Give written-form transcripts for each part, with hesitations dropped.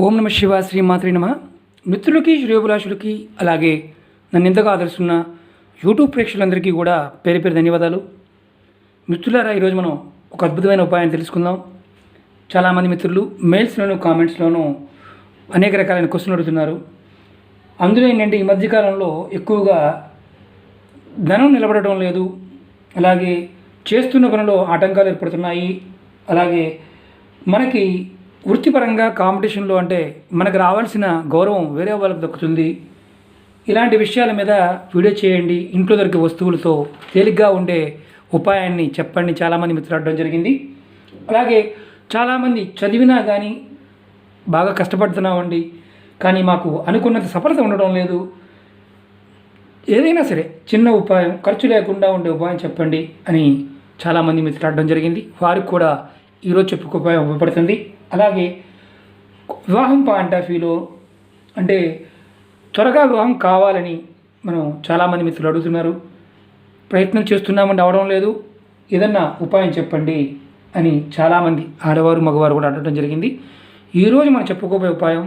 ఓం నమ శివ శ్రీమాత్రి నమ. మిత్రులకి శ్రేయోభిలాషులకి అలాగే నన్ను ఎంతగా ఆదరిస్తున్న యూట్యూబ్ ప్రేక్షకులందరికీ కూడా పేరు పేరు ధన్యవాదాలు. మిత్రులారా, ఈరోజు మనం ఒక అద్భుతమైన ఉపాయాన్ని తెలుసుకుందాం. చాలామంది మిత్రులు మెయిల్స్లోనూ కామెంట్స్లోనూ అనేక రకాలైన క్వశ్చన్లు అడుగుతున్నారు. అందులో ఏంటంటే ఈ మధ్యకాలంలో ఎక్కువగా ధనం నిలబడటం లేదు, అలాగే చేస్తున్న పనిలో ఆటంకాలు ఏర్పడుతున్నాయి, అలాగే మనకి వృత్తిపరంగా కాంపిటీషన్లో అంటే మనకు రావాల్సిన గౌరవం వేరే వాళ్ళకి దక్కుతుంది. ఇలాంటి విషయాల మీద వీడియో చేయండి, ఇంట్లో దొరికే వస్తువులతో తేలిగ్గా ఉండే ఉపాయాన్ని చెప్పండి చాలామంది మిత్రులు అడగడం జరిగింది. అలాగే చాలామంది చదివినా కానీ బాగా కష్టపడుతున్నామండి, కానీ మాకు అనుకున్నంత సఫలత ఉండడం లేదు, ఏదైనా సరే చిన్న ఉపాయం, ఖర్చు లేకుండా ఉండే ఉపాయం చెప్పండి అని చాలామంది మిత్రులు అడగడం జరిగింది. వారికి కూడా ఈరోజు చెప్పుకో ఉపాయం ఉపయోగపడుతుంది. అలాగే వివాహం పాయింట్ ఆఫ్ వ్యూలో అంటే త్వరగా వివాహం కావాలని మనం చాలామంది మిత్రులు అడుగుతున్నారు. ప్రయత్నం చేస్తున్నామండి, అవడం లేదు, ఏదన్నా ఉపాయం చెప్పండి అని చాలామంది ఆడవారు మగవారు కూడా అడగడం జరిగింది. ఈరోజు మనం చెప్పుకోబోయే ఉపాయం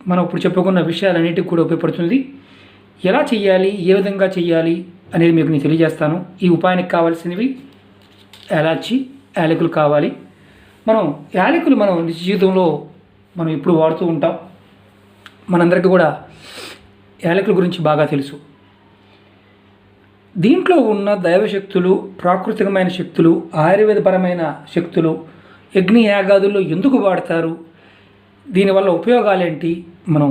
మనం ఇప్పుడు చెప్పుకున్న విషయాలన్నిటికీ కూడా ఉపయోగపడుతుంది. ఎలా చెయ్యాలి, ఏ విధంగా చెయ్యాలి అనేది మీకు నేను తెలియజేస్తాను. ఈ ఉపాయానికి కావాల్సినవి యాలకులు కావాలి. మనం యాలకులు మనం నిజ జీవితంలో మనం ఎప్పుడు వాడుతూ ఉంటాం. మనందరికీ కూడా యాలకుల గురించి బాగా తెలుసు. దీంట్లో ఉన్న దైవశక్తులు, ప్రాకృతికమైన శక్తులు, ఆయుర్వేదపరమైన శక్తులు యజ్ఞ యాగాదుల్లో ఎందుకు వాడతారు, దీనివల్ల ఉపయోగాలేంటి, మనం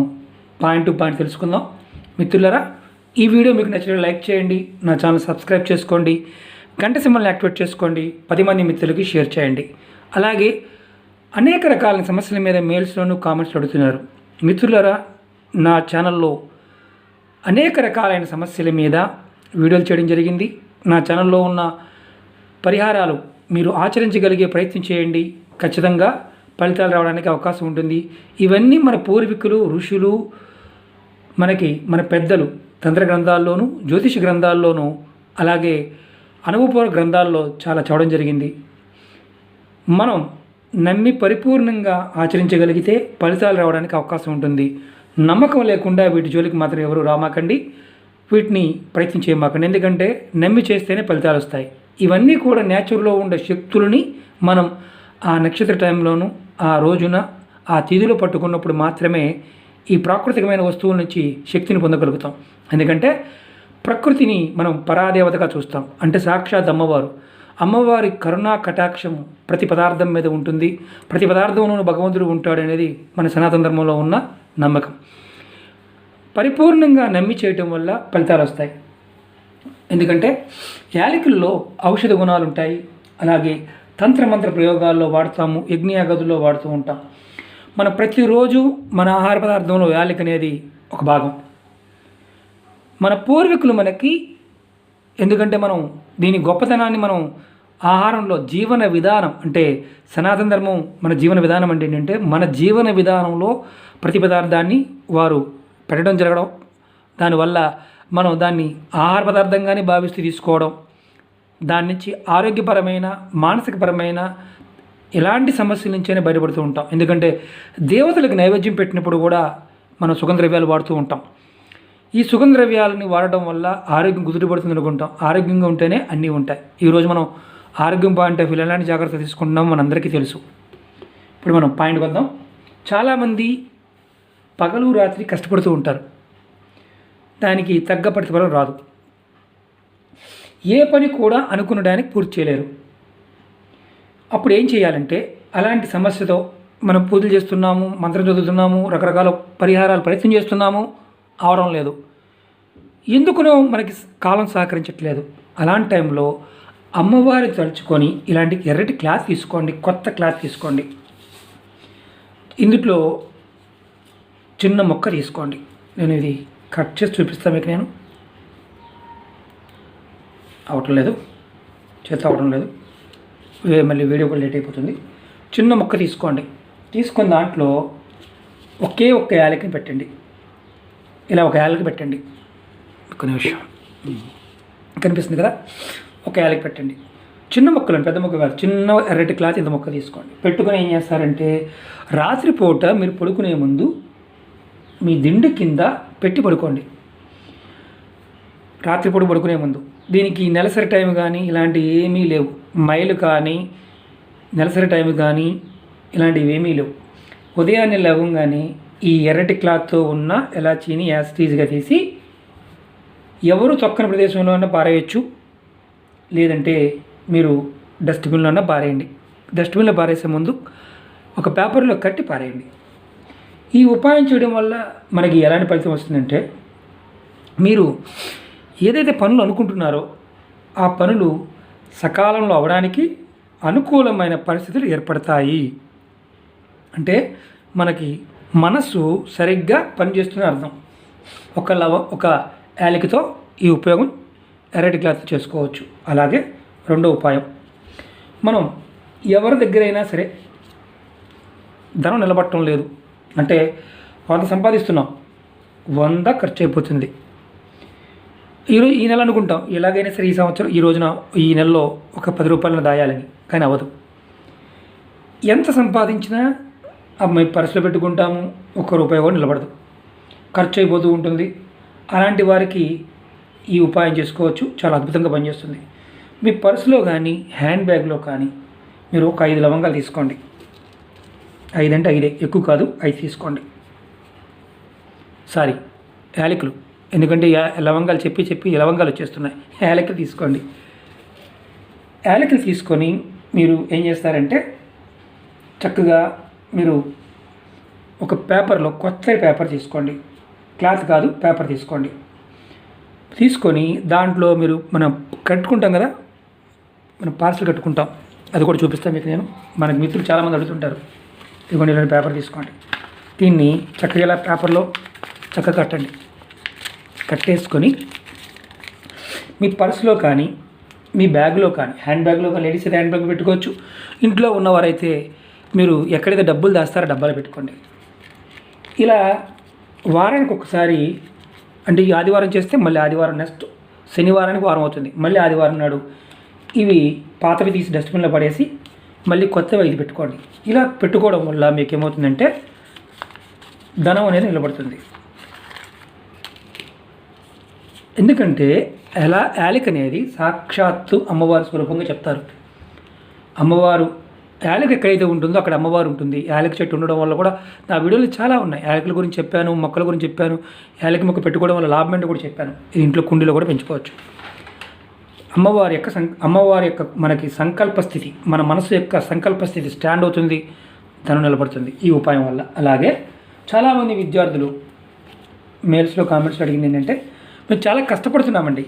పాయింట్ టు పాయింట్ తెలుసుకుందాం. మిత్రులారా, ఈ వీడియో మీకు నచ్చితే లైక్ చేయండి, నా ఛానల్ సబ్స్క్రైబ్ చేసుకోండి, గంట సింబల్ని యాక్టివేట్ చేసుకోండి, 10 మంది మిత్రులకి షేర్ చేయండి. అలాగే అనేక రకాల సమస్యల మీద మెయిల్స్లోనూ కామెంట్స్ అడుగుతున్నారు. మిత్రులారా, నా ఛానల్లో అనేక రకాలైన సమస్యల మీద వీడియోలు చేయడం జరిగింది. నా ఛానల్లో ఉన్న పరిహారాలు మీరు ఆచరించగలిగే ప్రయత్నం చేయండి, ఖచ్చితంగా ఫలితాలు రావడానికి అవకాశం ఉంటుంది. ఇవన్నీ మన పూర్వీకులు, ఋషులు, మన పెద్దలు తంత్ర గ్రంథాల్లోనూ, జ్యోతిష గ్రంథాల్లోనూ, అలాగే అనుభవపూర్వక గ్రంథాల్లో చాలా చదవడం జరిగింది. మనం నమ్మి పరిపూర్ణంగా ఆచరించగలిగితే ఫలితాలు రావడానికి అవకాశం ఉంటుంది. నమ్మకం లేకుండా వీటి జోలికి మాత్రం ఎవరు రామాకండి, వీటిని ప్రయత్నం చేయమాకండి. ఎందుకంటే నమ్మి చేస్తేనే ఫలితాలు వస్తాయి. ఇవన్నీ కూడా నేచురల్లో ఉండే శక్తులని మనం ఆ నక్షత్ర టైంలోనూ, ఆ రోజున, ఆ తిథిలో పట్టుకున్నప్పుడు మాత్రమే ఈ ప్రాకృతికమైన వస్తువుల నుంచి శక్తిని పొందగలుగుతాం. ఎందుకంటే ప్రకృతిని మనం పరాదేవతగా చూస్తాం, అంటే సాక్షాత్ అమ్మవారి కరుణా కటాక్షం ప్రతి పదార్థం మీద ఉంటుంది. ప్రతి పదార్థంలోనూ భగవంతుడు ఉంటాడు అనేది మన సనాతన ధర్మంలో ఉన్న నమ్మకం. పరిపూర్ణంగా నమ్మి చేయటం వల్ల ఫలితాలు వస్తాయి. ఎందుకంటే యాలకుల్లో ఔషధ గుణాలు ఉంటాయి. అలాగే తంత్రమంత్ర ప్రయోగాల్లో వాడతాము, యజ్ఞయాగాదుల్లో వాడుతూ ఉంటాం. మన ప్రతిరోజు మన ఆహార పదార్థంలో యాలక్ అనేది ఒక భాగం. మన పూర్వీకులు మనకి, ఎందుకంటే మనం దీని గొప్పతనాన్ని మనం ఆహారంలో జీవన విధానం అంటే సనాతన ధర్మం మన జీవన విధానం అంటే ఏంటంటే మన జీవన విధానంలో ప్రతి పదార్థాన్ని వారు పెట్టడం జరగడం, దానివల్ల మనం దాన్ని ఆహార పదార్థంగానే భావిస్తూ తీసుకోవడం, దాని నుంచి ఆరోగ్యపరమైన, మానసికపరమైన ఎలాంటి సమస్యల నుంచైనా బయటపడుతూ ఉంటాం. ఎందుకంటే దేవతలకు నైవేద్యం పెట్టినప్పుడు కూడా మనం సుగంధ ద్రవ్యాలు వాడుతూ ఉంటాం. ఈ సుగంధ ద్రవ్యాలని వాడటం వల్ల ఆరోగ్యం కుదుటపడుతుంది అనుకుంటాం. ఆరోగ్యంగా ఉంటేనే అన్నీ ఉంటాయి. ఈరోజు మనం ఆరోగ్యం పాయింట్ ఆఫ్ వ్యూ ఎలాంటి జాగ్రత్త తీసుకుంటున్నాం మనందరికీ తెలుసు. ఇప్పుడు మనం పాయింట్కి వద్దాం. చాలామంది పగలు రాత్రి కష్టపడుతూ ఉంటారు, దానికి తగ్గ ప్రతిఫలం రాదు. ఏ పని కూడా అనుకున్న దానికి పూర్తి చేయలేరు. అప్పుడు ఏం చేయాలంటే, అలాంటి సమస్యతో మనం పూజలు చేస్తున్నాము, మంత్రం చదువుతున్నాము, రకరకాల పరిహారాలు ప్రయత్నం చేస్తున్నాము, అవడం లేదు, ఎందుకునో మనకి కాలం సహకరించట్లేదు. అలాంటి టైంలో అమ్మవారి తలుచుకొని ఇలాంటి ఎర్రటి క్లాత్ తీసుకోండి, కొత్త క్లాత్ తీసుకోండి. ఇందులో చిన్న మొక్క తీసుకోండి. నేను ఇది కట్ చేసి చూపిస్తాను మీకు. నేను అవటం లేదు, చేత అవడం లేదు, మళ్ళీ వీడియో కూడా లేట్ అయిపోతుంది. చిన్న మొక్క తీసుకోండి. తీసుకున్న దాంట్లో ఒకే ఒక్క యాలకుని పెట్టండి. ఇలా ఒక యాలకి పెట్టండి. ఒక నిమిషం, కనిపిస్తుంది కదా, ఒక యాలకి పెట్టండి. చిన్న ముక్కలు, పెద్ద ముక్క కాదు, చిన్న ఎర్రటి క్లాత్ ఇంత ముక్క తీసుకోండి. పెట్టుకొని ఏం చేస్తారంటే రాత్రిపూట మీరు పడుకునే ముందు మీ దిండు కింద పెట్టి పడుకోండి. రాత్రిపూట పడుకునే ముందు. దీనికి నెలసరి టైం కానీ ఇలాంటివి ఏమీ లేవు. మైలు కానీ నెలసరి టైం కానీ ఇలాంటివి ఏమీ లేవు. ఉదయాన్నే లేవగానే ఈ ఎర్రటి క్లాత్తో ఉన్న ఎలాచీని యాసిటీజ్గా తీసి ఎవరు తొక్కని ప్రదేశంలో అన్నా పారేయచ్చు, లేదంటే మీరు డస్ట్బిన్లో అన్నా పారేయండి. డస్ట్బిన్లో పారేసే ముందు ఒక పేపర్లో కట్టి పారేయండి. ఈ ఉపాయం చేయడం వల్ల మనకి ఎలాంటి ఫలితం వస్తుందంటే మీరు ఏదైతే పనులు అనుకుంటున్నారో ఆ పనులు సకాలంలో అవడానికి అనుకూలమైన పరిస్థితులు ఏర్పడతాయి. అంటే మనకి మనస్సు సరిగ్గా పనిచేస్తుందని అర్థం. ఒక యాలకుతో ఈ ఉపయోగం ఎర్రటి క్లాత్ చేసుకోవచ్చు. అలాగే రెండో ఉపాయం, మనం ఎవరి దగ్గరైనా సరే ధనం నిలబట్టడం లేదు అంటే 100 సంపాదిస్తున్నాం, 100 ఖర్చు అయిపోతుంది. ఈ నెల అనుకుంటాం ఎలాగైనా సరే ఈ సంవత్సరం ఈ నెలలో ఒక 10 రూపాయలను దాయాలని, కానీ అవ్వదు. ఎంత సంపాదించినా అమ్మాయి పర్సులో పెట్టుకుంటాము, ₹1 కూడా నిలబడదు, ఖర్చు అయిపోతూ ఉంటుంది. అలాంటి వారికి ఈ ఉపాయం చేసుకోవచ్చు, చాలా అద్భుతంగా పనిచేస్తుంది. మీ పర్సులో కానీ హ్యాండ్ బ్యాగ్లో కానీ మీరు ఒక 5 లవంగాలు తీసుకోండి. 5 అంటే 5, ఎక్కువ కాదు, 5 తీసుకోండి. సారీ, యాలకులు, ఎందుకంటే లవంగాలు చెప్పి లవంగాలు వచ్చేస్తున్నాయి. యాలకులు తీసుకోండి. యాలకులు తీసుకొని మీరు ఏం చేస్తారంటే చక్కగా మీరు ఒక పేపర్లో కొత్త పేపర్ తీసుకోండి, క్లాత్ కాదు పేపర్ తీసుకోండి. తీసుకొని దాంట్లో మనం కట్టుకుంటాం కదా, మనం పార్సల్ కట్టుకుంటాం, అది కూడా చూపిస్తాను మీకు నేను. మనకు మిత్రులు చాలామంది అడుగుతుంటారు. ఇదిగోండి ఇలాంటి పేపర్ తీసుకోండి. దీన్ని చక్కగా ఇలా పేపర్లో చక్కగా కట్టండి. కట్టేసుకొని మీ పర్సులో కానీ మీ బ్యాగ్లో కానీ, హ్యాండ్ బ్యాగ్లో కానీ, లేడీస్ అయితే హ్యాండ్ బ్యాగ్ పెట్టుకోవచ్చు. ఇంట్లో ఉన్నవారైతే మీరు ఎక్కడైతే డబ్బులు దాస్తారో డబ్బాలు పెట్టుకోండి. ఇలా వారానికి ఒకసారి, అంటే ఈ ఆదివారం చేస్తే మళ్ళీ ఆదివారం, నెక్స్ట్ శనివారానికి వారం అవుతుంది, మళ్ళీ ఆదివారం నాడు ఇవి పాతవి తీసి డస్ట్బిన్లో పడేసి మళ్ళీ కొత్తవి 5 పెట్టుకోండి. ఇలా పెట్టుకోవడం వల్ల మీకు ఏమవుతుందంటే ధనం నిలబడుతుంది. ఎందుకంటే యాలక్ అనేది సాక్షాత్తు అమ్మవారి స్వరూపంగా చెప్తారు. అమ్మవారు యాలక్ ఎక్కడైతే ఉంటుందో అక్కడ అమ్మవారు ఉంటుంది. యాలక్ చెట్టు ఉండడం వల్ల కూడా నా వీడియోలు చాలా ఉన్నాయి. యాలకుల గురించి చెప్పాను, మొక్కల గురించి చెప్పాను, యాలక్ మొక్క పెట్టుకోవడం వల్ల లాభం ఏంటో కూడా చెప్పాను. ఇది ఇంట్లో కుండీలో కూడా పెంచుకోవచ్చు. అమ్మవారి యొక్క మనకి సంకల్ప స్థితి, మన మనసు యొక్క సంకల్ప స్థితి స్టాండ్ అవుతుంది, ధనం నిలబడుతుంది ఈ ఉపాయం వల్ల. అలాగే చాలామంది విద్యార్థులు మెయిల్స్లో కామెంట్స్లో అడిగింది ఏంటంటే మేము చాలా కష్టపడుతున్నామండి,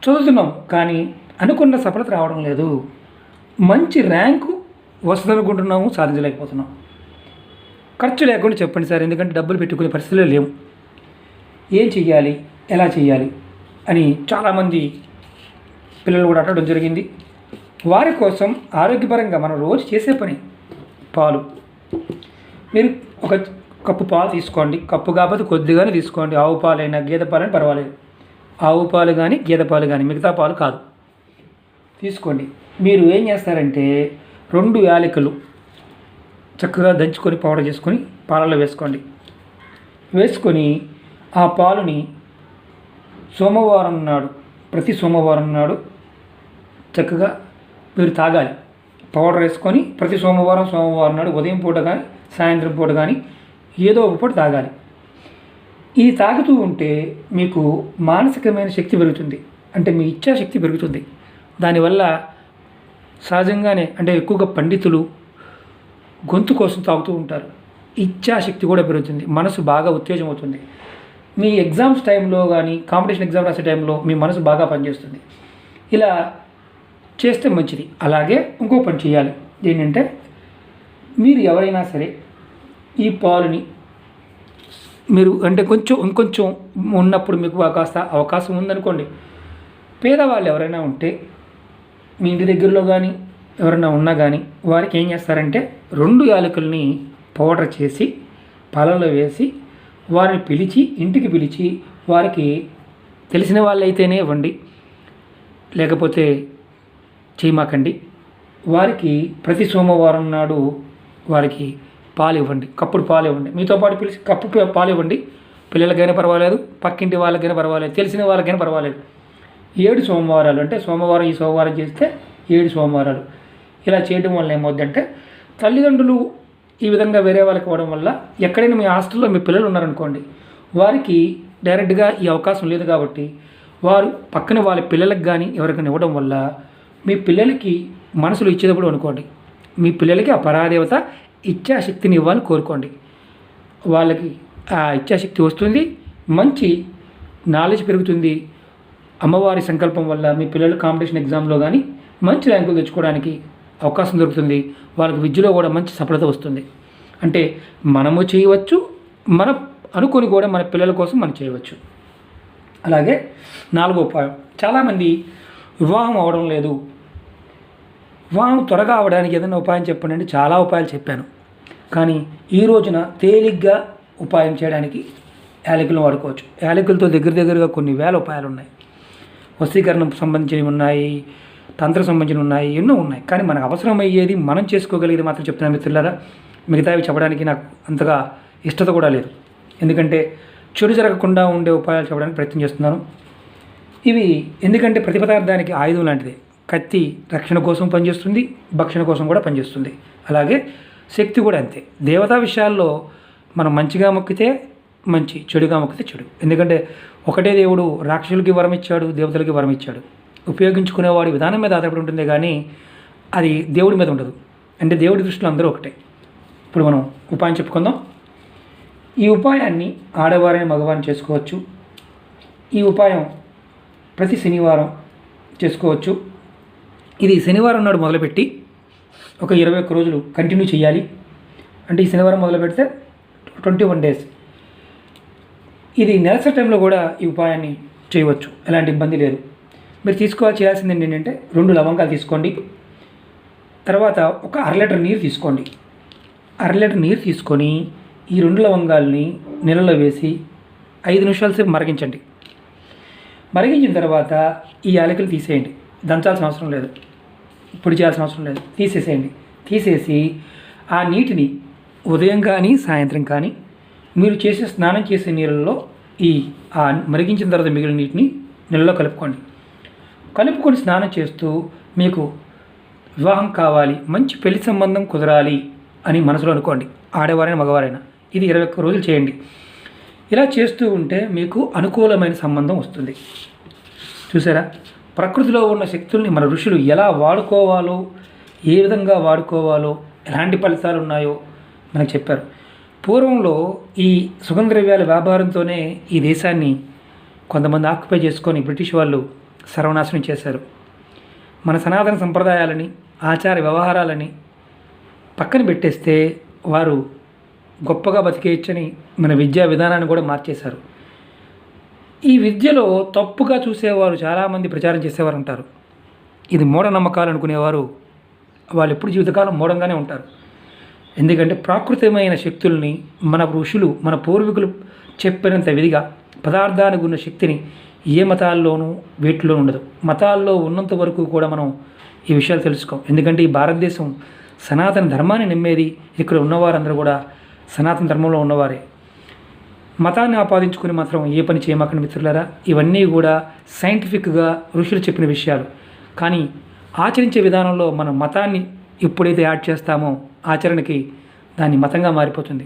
చదువుతున్నాం, కానీ అనుకున్న సఫలత రావడం లేదు, మంచి ర్యాంకు వస్తుందనుకుంటున్నాము, సాధించలేకపోతున్నాం. ఖర్చు లేకుండా చెప్పండి సార్, ఎందుకంటే డబ్బులు పెట్టుకునే పరిస్థితుల్లో లేవు, ఏం చెయ్యాలి, ఎలా చెయ్యాలి అని చాలామంది పిల్లలు కూడా అడగడం జరిగింది. వారి కోసం ఆరోగ్యపరంగా మనం రోజు చేసే పని పాలు. మీరు ఒక కప్పు పాలు తీసుకోండి, కప్పు కాకపోతే కొద్దిగానే తీసుకోండి. ఆవు పాలైనా గేదె పాలైనా పర్వాలేదు, ఆవు పాలు కానీ గేదె పాలు కానీ, మిగతా పాలు కాదు, తీసుకోండి. మీరు ఏం చేస్తారంటే 2 యాలకులు చక్కగా దంచుకొని పౌడర్ చేసుకొని పాలలో వేసుకోండి. వేసుకొని ఆ పాలుని ప్రతి సోమవారం నాడు చక్కగా మీరు తాగాలి. పౌడర్ వేసుకొని ప్రతి సోమవారం నాడు ఉదయం పూట కానీ సాయంత్రం పూట కానీ ఏదో ఒక పూట తాగాలి. ఇది తాగుతూ ఉంటే మీకు మానసికమైన శక్తి పెరుగుతుంది, అంటే మీ ఇచ్ఛాశక్తి పెరుగుతుంది. దానివల్ల సహజంగానే, అంటే ఎక్కువగా పండితులు గొంతు కోసం తాగుతూ ఉంటారు, ఇచ్ఛాశక్తి కూడా పెరుగుతుంది, మనసు బాగా ఉత్తేజం అవుతుంది. మీ ఎగ్జామ్స్ టైంలో కానీ కాంపిటీషన్ ఎగ్జామ్ రాసే టైంలో మీ మనసు బాగా పనిచేస్తుంది. ఇలా చేస్తే మంచిది. అలాగే ఇంకో పని చేయాలి, ఏంటంటే మీరు ఎవరైనా సరే ఈ పాలుని మీరు అంటే ఇంకొంచెం ఉన్నప్పుడు మీకు కాస్త అవకాశం ఉందనుకోండి, పేదవాళ్ళు ఎవరైనా ఉంటే మీ ఇంటి దగ్గరలో కానీ ఎవరైనా ఉన్నా కానీ వారికి ఏం చేస్తారంటే 2 యాలకుల్ని పౌడర్ చేసి పాలల్లో వేసి వారిని ఇంటికి పిలిచి వారికి తెలిసిన వాళ్ళైతేనే ఇవ్వండి, లేకపోతే చేయమాకండి. వారికి ప్రతి సోమవారం నాడు వారికి పాలు ఇవ్వండి, కప్పుడు పాలు ఇవ్వండి. మీతో పాటు పిలిచి కప్పు పాలు ఇవ్వండి. పిల్లలకైనా పర్వాలేదు, పక్కింటి వాళ్ళకైనా పర్వాలేదు, తెలిసిన వాళ్ళకైనా పర్వాలేదు. 7 సోమవారాలు అంటే సోమవారం ఈ సోమవారం చేస్తే 7 సోమవారాలు ఇలా చేయడం వల్ల ఏమవుద్దంటే తల్లిదండ్రులు ఈ విధంగా వేరే వాళ్ళకి ఇవ్వడం వల్ల ఎక్కడైనా మీ హాస్టల్లో మీ పిల్లలు ఉన్నారనుకోండి, వారికి డైరెక్ట్గా ఈ అవకాశం లేదు కాబట్టి వారు పక్కన వాళ్ళ పిల్లలకు కానీ ఎవరికైనా ఇవ్వడం వల్ల మీ పిల్లలకి మనసులు ఇచ్చేటప్పుడు అనుకోండి, మీ పిల్లలకి ఆ పరాదేవత ఇచ్ఛాశక్తిని ఇవ్వాలని కోరుకోండి. వాళ్ళకి ఆ ఇచ్ఛాశక్తి వస్తుంది, మంచి నాలెడ్జ్ పెరుగుతుంది. అమ్మవారి సంకల్పం వల్ల మీ పిల్లలు కాంపిటీషన్ ఎగ్జామ్లో కానీ మంచి ర్యాంకులు తెచ్చుకోవడానికి అవకాశం దొరుకుతుంది. వాళ్ళకి విద్యలో కూడా మంచి సఫలత వస్తుంది. అంటే మనము చేయవచ్చు, మన అనుకొని కూడా మన పిల్లల కోసం మనం చేయవచ్చు. అలాగే 4వ ఉపాయం, చాలామంది వివాహం అవడం లేదు. వివాహం త్వరగా అవడానికి ఏదైనా ఉపాయం చెప్పండి అంటే చాలా ఉపాయాలు చెప్పాను. కానీ ఈ రోజున తేలిగ్గా ఉపాయం చేయడానికి యాలకులను వాడుకోవచ్చు. యాలకులతో దగ్గరగా కొన్ని వేల ఉపాయాలు ఉన్నాయి. వశీకరణం సంబంధించినవి ఉన్నాయి, తంత్ర సంబంధించినవి ఉన్నాయి, ఎన్నో ఉన్నాయి. కానీ మనకు అవసరమయ్యేది మనం చేసుకోగలిగేది మాత్రం చెప్తున్నాను మిత్రులారా. మిగతావి చెప్పడానికి నాకు అంతగా ఇష్టత కూడా లేదు. ఎందుకంటే చెడు జరగకుండా ఉండే ఉపాయాలు చెప్పడానికి ప్రయత్నం చేస్తున్నాను. ఇవి ఎందుకంటే ప్రతి పదార్థానికి ఆయుధం లాంటిది. కత్తి రక్షణ కోసం పనిచేస్తుంది, భక్షణ కోసం కూడా పనిచేస్తుంది. అలాగే శక్తి కూడా అంతే. దేవతా విషయాల్లో మనం మంచిగా మొక్కితే మంచి, చెడుగా మొక్కితే చెడు. ఎందుకంటే ఒకటే దేవుడు రాక్షసులకి వరం ఇచ్చాడు, దేవతలకి వరం ఇచ్చాడు. ఉపయోగించుకునేవాడి విధానం మీద ఆధారపడి ఉంటుంది, కానీ అది దేవుడి మీద ఉండదు. అంటే దేవుడి దృష్టిలో అందరూ ఒకటే. ఇప్పుడు మనం ఉపాయం చెప్పుకుందాం. ఈ ఉపాయాన్ని ఆడవారైన మగవారిని చేసుకోవచ్చు. ఈ ఉపాయం ప్రతి శనివారం చేసుకోవచ్చు. ఇది శనివారం నాడు మొదలుపెట్టి ఒక 21 రోజులు కంటిన్యూ చేయాలి. అంటే ఈ శనివారం మొదలు పెడితే 21 డేస్. ఇది నెలసరి టైంలో కూడా ఈ ఉపాయాన్ని చేయవచ్చు, ఎలాంటి ఇబ్బంది లేదు. మీరు చేయాల్సింది ఏంటంటే 2 లవంగాలు తీసుకోండి. తర్వాత ఒక 1/2 లీటర్ నీరు తీసుకోండి. 1/2 లీటర్ నీరు తీసుకొని ఈ 2 లవంగాల్ని నీళ్ళలో వేసి 5 నిమిషాల సేపు మరిగించండి. మరిగించిన తర్వాత ఈ యాలకులు తీసేయండి. దంచాల్సిన అవసరం లేదు, పొడి చేయాల్సిన అవసరం లేదు, తీసేసేయండి. తీసేసి ఆ నీటిని ఉదయం కానీ సాయంత్రం కానీ మీరు స్నానం చేసే నీళ్ళల్లో ఆ మరిగించిన తర్వాత మిగిలిన నీటిని నీళ్ళలో కలుపుకొని స్నానం చేస్తూ మీకు వివాహం కావాలి, మంచి పెళ్లి సంబంధం కుదరాలి అని మనసులో అనుకోండి. ఆడవారైనా మగవారైనా ఇది 21 రోజులు చేయండి. ఇలా చేస్తూ ఉంటే మీకు అనుకూలమైన సంబంధం వస్తుంది. చూసారా, ప్రకృతిలో ఉన్న శక్తుల్ని మన ఋషులు ఎలా వాడుకోవాలో, ఏ విధంగా వాడుకోవాలో, ఎలాంటి ఫలితాలు ఉన్నాయో మనకు చెప్పారు. పూర్వంలో ఈ సుగంధ ద్రవ్యాల వ్యాపారంతోనే ఈ దేశాన్ని కొంతమంది ఆక్యుపై చేసుకొని బ్రిటిష్ వాళ్ళు సర్వనాశనం చేశారు. మన సనాతన సంప్రదాయాలని, ఆచార వ్యవహారాలని పక్కన పెట్టేస్తే వారు గొప్పగా బతికేయచ్చని మన విద్యా విధానాన్ని కూడా మార్చేశారు. ఈ విద్యలో తప్పుగా చూసేవారు చాలామంది ప్రచారం చేసేవారు ఉంటారు. ఇది మూఢనమ్మకాలు అనుకునేవారు వాళ్ళు ఎప్పుడు జీవితకాలం మూఢంగానే ఉంటారు. ఎందుకంటే ప్రాకృతికమైన శక్తుల్ని మన ఋషులు, మన పూర్వీకులు చెప్పినంత విధిగా పదార్థానికి ఉన్న శక్తిని ఏ మతాల్లోనూ వీటిలోనూ ఉండదు. మతాల్లో ఉన్నంత వరకు కూడా మనం ఈ విషయాలు తెలుసుకోం. ఎందుకంటే ఈ భారతదేశం సనాతన ధర్మాన్ని నమ్మేది. ఇక్కడ ఉన్నవారందరూ కూడా సనాతన ధర్మంలో ఉన్నవారే. మతాన్ని ఆపాదించుకుని మాత్రం ఏ పని చేయమాకండి మిత్రులారా. ఇవన్నీ కూడా సైంటిఫిక్గా ఋషులు చెప్పిన విషయాలు. కానీ ఆచరించే విధానంలో మనం మతాన్ని ఎప్పుడైతే యాడ్ చేస్తామో ఆచరణకి దాన్ని మతంగా మారిపోతుంది.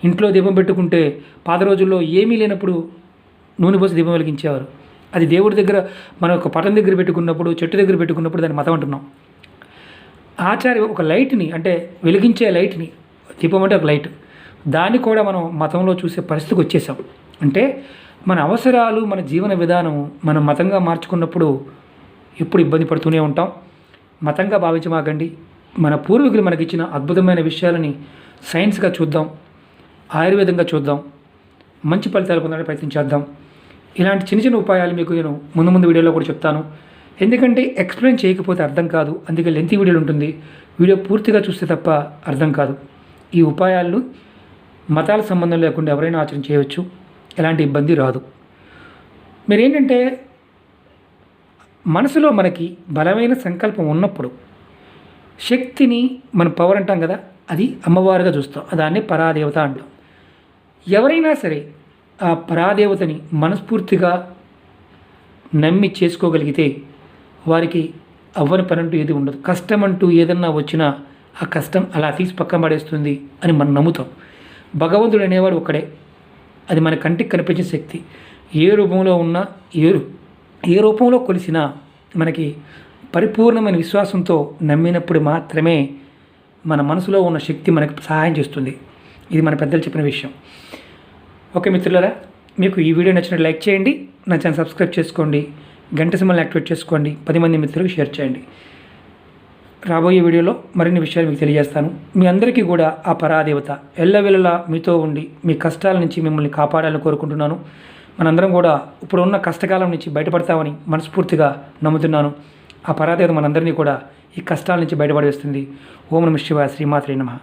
ఇంట్లో దీపం పెట్టుకుంటే పాత రోజుల్లో ఏమీ లేనప్పుడు నూనె పోసి దీపం వెలిగించేవారు. అది దేవుడి దగ్గర, మన ఒక పటం దగ్గర పెట్టుకున్నప్పుడు, చెట్టు దగ్గర పెట్టుకున్నప్పుడు దాన్ని మతం అంటున్నాం. ఆచార్య ఒక లైట్ని, అంటే వెలిగించే లైట్ని, దీపం అంటే ఒక లైట్, దాన్ని కూడా మనం మతంలో చూసే పరిస్థితికి వచ్చేసాం. అంటే మన అవసరాలు, మన జీవన విధానం మనం మతంగా మార్చుకున్నప్పుడు ఎప్పుడు ఇబ్బంది పడుతూనే ఉంటాం. మతంగా భావించమాకండి. మన పూర్వీకులు మనకిచ్చిన అద్భుతమైన విషయాలని సైన్స్గా చూద్దాం, ఆయుర్వేదంగా చూద్దాం, మంచి ఫలితాలు పొందడానికి ప్రయత్నం చేద్దాం. ఇలాంటి చిన్న చిన్న ఉపాయాలు మీకు నేను ముందు వీడియోలో కూడా చెప్తాను. ఎందుకంటే ఎక్స్ప్లెయిన్ చేయకపోతే అర్థం కాదు. అందుకే లెంతీ వీడియోలు ఉంటుంది. వీడియో పూర్తిగా చూస్తే తప్ప అర్థం కాదు. ఈ ఉపాయాలను మతాల సంబంధం లేకుండా ఎవరైనా ఆచరణ చేయవచ్చు, ఎలాంటి ఇబ్బంది రాదు. మీరేంటంటే మనసులో మనకి బలమైన సంకల్పం ఉన్నప్పుడు శక్తిని మనం పవర్ అంటాం కదా, అది అమ్మవారుగా చూస్తాం. దాన్ని పరాదేవత అంటాం. ఎవరైనా సరే ఆ పరాదేవతని మనస్ఫూర్తిగా నమ్మి చేసుకోగలిగితే వారికి అవ్వని పని అంటూ ఏది ఉండదు. కష్టం అంటూ ఏదన్నా వచ్చినా ఆ కష్టం అలా తీసి పక్కన పడేస్తుంది అని మనం నమ్ముతాం. భగవంతుడు అనేవాడు ఒక్కడే. అది మన కంటికి కనిపించే శక్తి. ఏ రూపంలో ఉన్నా ఏ రూపంలో కొలిసినా మనకి పరిపూర్ణమైన విశ్వాసంతో నమ్మినప్పుడు మాత్రమే మన మనసులో ఉన్న శక్తి మనకు సహాయం చేస్తుంది. ఇది మన పెద్దలు చెప్పిన విషయం. ఓకే మిత్రులారా, మీకు ఈ వీడియో నచ్చినట్టు లైక్ చేయండి, నా ఛానల్ సబ్స్క్రైబ్ చేసుకోండి, గంట సింబల్ని యాక్టివేట్ చేసుకోండి, 10 మంది మిత్రులకు షేర్ చేయండి. రాబోయే వీడియోలో మరిన్ని విషయాలు మీకు తెలియజేస్తాను. మీ అందరికీ కూడా ఆ పరాదేవత ఎల్లవెల్లలా మీతో ఉండి మీ కష్టాల నుంచి మిమ్మల్ని కాపాడాలని కోరుకుంటున్నాను. మనందరం కూడా ఇప్పుడున్న కష్టకాలం నుంచి బయటపడతామని మనస్ఫూర్తిగా నమ్ముతున్నాను. ఆ పరాదేవత మనందరినీ కూడా ఈ కష్టాల నుంచి బయటపడేస్తుంది. ఓం నమః శివాయ. శ్రీమాత్రే నమః.